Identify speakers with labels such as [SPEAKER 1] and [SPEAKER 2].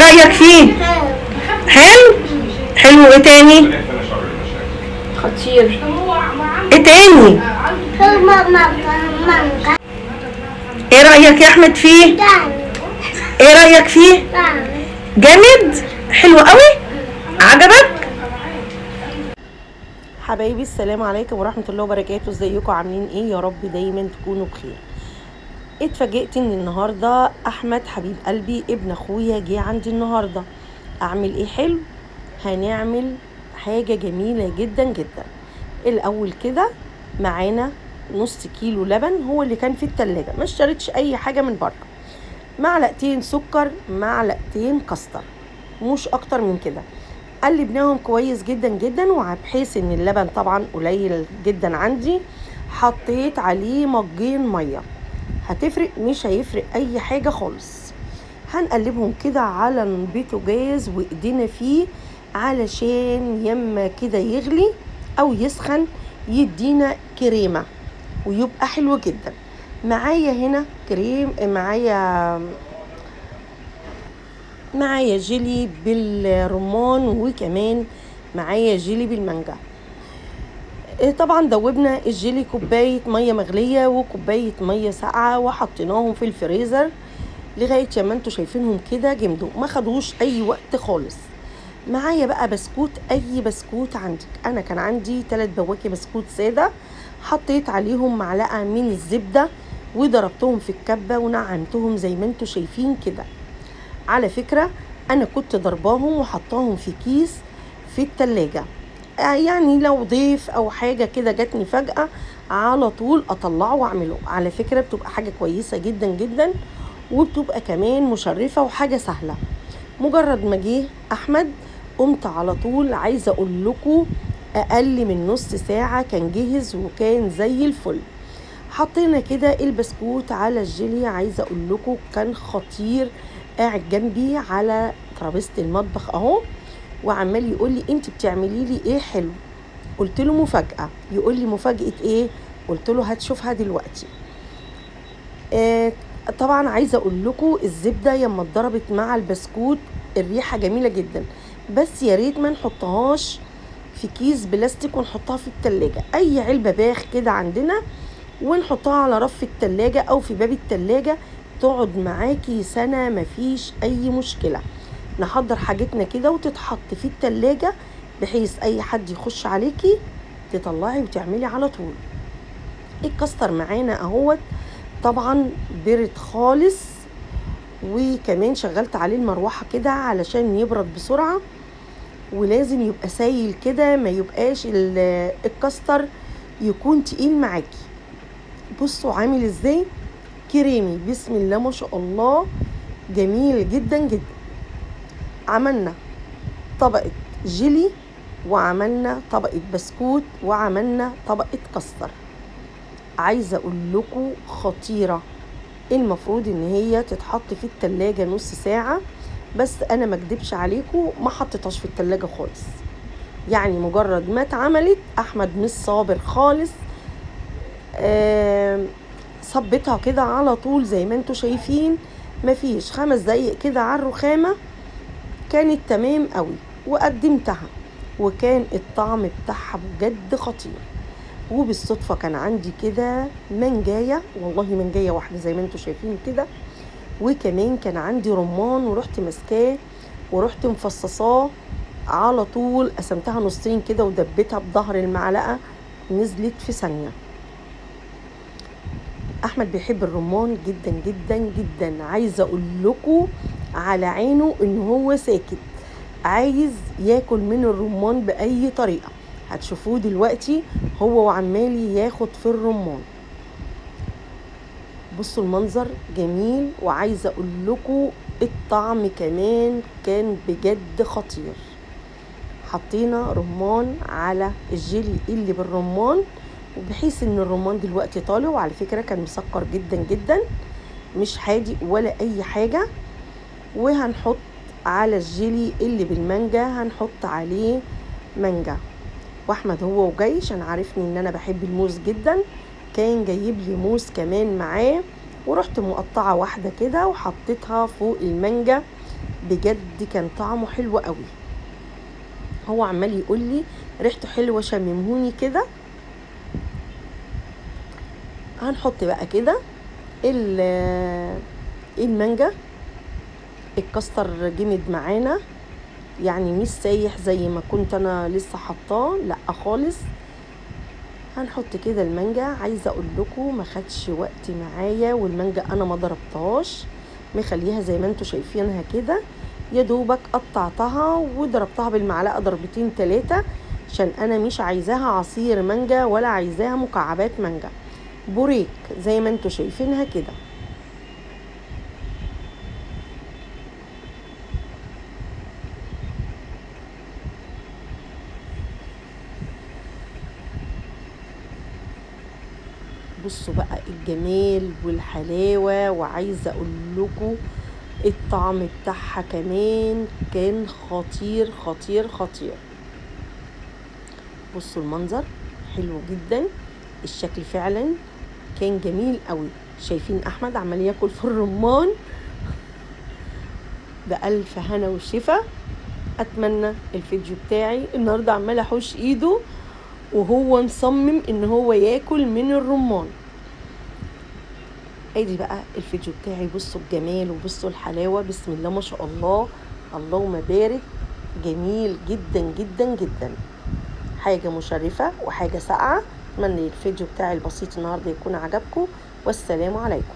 [SPEAKER 1] رأيك فيه؟ حلو؟ حلو. ايه تاني؟
[SPEAKER 2] خطير.
[SPEAKER 1] ايه تاني؟ ايه رأيك يا احمد فيه؟ ايه رأيك فيه؟ جامد؟ حلو قوي؟ عجبك؟ حبايبي السلام عليكم ورحمة الله وبركاته. ازيكم عاملين ايه؟ يا رب دايما تكونوا بخير. اتفاجئت ان النهاردة احمد حبيب قلبي ابن اخويا جه عندي النهاردة. اعمل ايه حلو؟ هنعمل حاجة جميلة جدا جدا. الاول كده معانا نص كيلو لبن هو اللي كان في التلاجة، ما اشتريتش اي حاجة من بره. معلقتين سكر، معلقتين كاستر، مش اكتر من كده. قلبناهم كويس جدا جدا، وبحيث ان اللبن طبعا قليل جدا عندي حطيت عليه مجين ميه. هتفرق؟ مش هيفرق اي حاجه خالص. هنقلبهم كده على البوتاجاز وايدينا فيه علشان يما كده يغلي او يسخن يدينا كريمه ويبقى حلو جدا. معايا هنا كريم، معايا جيلي بالرمان، وكمان معايا جيلي بالمانجا. طبعا دوبنا الجيلي كوباية مية مغلية وكوباية مية ساقعة وحطيناهم في الفريزر لغاية ما انتوا شايفينهم كده جمدوا، ما خدوش اي وقت خالص. معايا بقى بسكوت، اي بسكوت عندك. انا كان عندي 3 بواكي بسكوت سادة، حطيت عليهم معلقة من الزبدة وضربتهم في الكبة ونعمتهم زي ما انتوا شايفين كده. على فكرة انا كنت ضرباهم وحطاهم في كيس في التلاجة، يعني لو ضيف او حاجة كده جاتني فجأة على طول اطلعه واعمله. على فكرة بتبقى حاجة كويسة جدا جدا، وبتبقى كمان مشرفة وحاجة سهلة. مجرد ما جه احمد قمت على طول، عايزة اقول لكم اقل من نص ساعة كان جهز وكان زي الفل. حطينا كده البسكوت على الجيلي، عايزة اقول لكم كان خطير. قاعد جنبي على ترابيزة المطبخ اهو، وعمال يقول لي انت بتعملي لي ايه حلو. قلت له مفاجأة. يقول لي مفاجأة ايه؟ قلت له هتشوفها دلوقتي. طبعا عايزة اقول لكم الزبدة يما اتضربت مع البسكوت الريحة جميلة جدا، بس يا ريت ما نحطهاش في كيس بلاستيك ونحطها في التلاجة. اي علبة باخ كده عندنا ونحطها على رف التلاجة او في باب التلاجة، تقعد معاكي سنة مفيش اي مشكلة. نحضر حاجتنا كده وتتحط في التلاجة بحيث اي حد يخش عليكي تطلعي وتعملي على طول. الكاستر معانا اهوت طبعا برد خالص، وكمان شغلت عليه المروحة كده علشان يبرد بسرعة، ولازم يبقى سايل كده، ما يبقاش الكاستر يكون تقيل معاكي. بصوا عامل ازاي كريمي، بسم الله ما شاء الله، جميل جدا جدا. عملنا طبقة جيلي وعملنا طبقة بسكوت وعملنا طبقة كاستر. عايزة اقول لكم خطيرة. المفروض ان هي تتحط في التلاجة نص ساعة، بس انا ما اكدبش عليكم ما حطيتهاش في التلاجة خالص. يعني مجرد ما اتعملت احمد مش صابر خالص، صبتها كده على طول زي ما انتوا شايفين، مفيش 5 دقايق كده على الرخامة كانت تمام قوي وقدمتها، وكان الطعم بتاعها بجد خطير. وبالصدفة كان عندي كده منجاية، والله منجاية واحدة زي ما انتوا شايفين كده، وكمان كان عندي رمان ورحت مسكاه ورحت مفصصاه على طول، قسمتها نصين كده ودبتها بظهر المعلقة، نزلت في ثانية. احمد بيحب الرمان جدا جدا جدا. عايزه اقول لكم على عينه ان هو ساكت، عايز ياكل من الرمان باي طريقه. هتشوفوه دلوقتي هو وعمالي ياخد في الرمان. بصوا المنظر جميل، وعايزه اقول لكم الطعم كمان كان بجد خطير. حطينا رمان على الجيلي اللي بالرمان، وبحيث ان الرمان دلوقتي طالع، وعلى فكرة كان مسكر جدا جدا مش حادق ولا اي حاجة. وهنحط على الجيلي اللي بالمانجا هنحط عليه مانجا. واحمد هو وجاي عشان عارفني ان انا بحب الموز جدا، كان جايب لي موز كمان معاه، ورحت مقطعة واحدة كده وحطيتها فوق المانجا بجد كان طعمه حلو قوي. هو عمال يقول لي ريحته حلوه شممهوني كده. هنحط بقى كده المانجا. الكاستر جمد معانا، يعني مش سايح زي ما كنت انا لسه حطاه، لا خالص. هنحط كده المانجا. عايزه اقول لكم ما خدش وقت معايا، والمانجا انا ما ضربتهاش، مخليها زي ما انتم شايفينها كده. يا دوبك قطعتها وضربتها بالمعلقه ضربتين 3، عشان انا مش عايزاها عصير مانجا ولا عايزاها مكعبات مانجا، بوريك زي ما انتم شايفينها كده. بصوا بقى الجمال والحلاوة، وعايزة اقول لكم الطعم بتاعها كمان كان خطير خطير خطير. بصوا المنظر حلو جدا، الشكل فعلا كان جميل قوي. شايفين احمد عمال ياكل في الرمان بألف هنا وشفا. اتمنى الفيديو بتاعي النهارده عمال احوش ايده وهو مصمم ان هو ياكل من الرمان. ادي بقى الفيديو بتاعي. بصوا الجمال وبصوا الحلاوه، بسم الله ما شاء الله، اللهم بارك. جميل جدا جدا جدا، حاجه مشرفه وحاجه ساقعه. اتمنى الفيديو بتاعي البسيط النهارده يكون عجبكم، والسلام عليكم.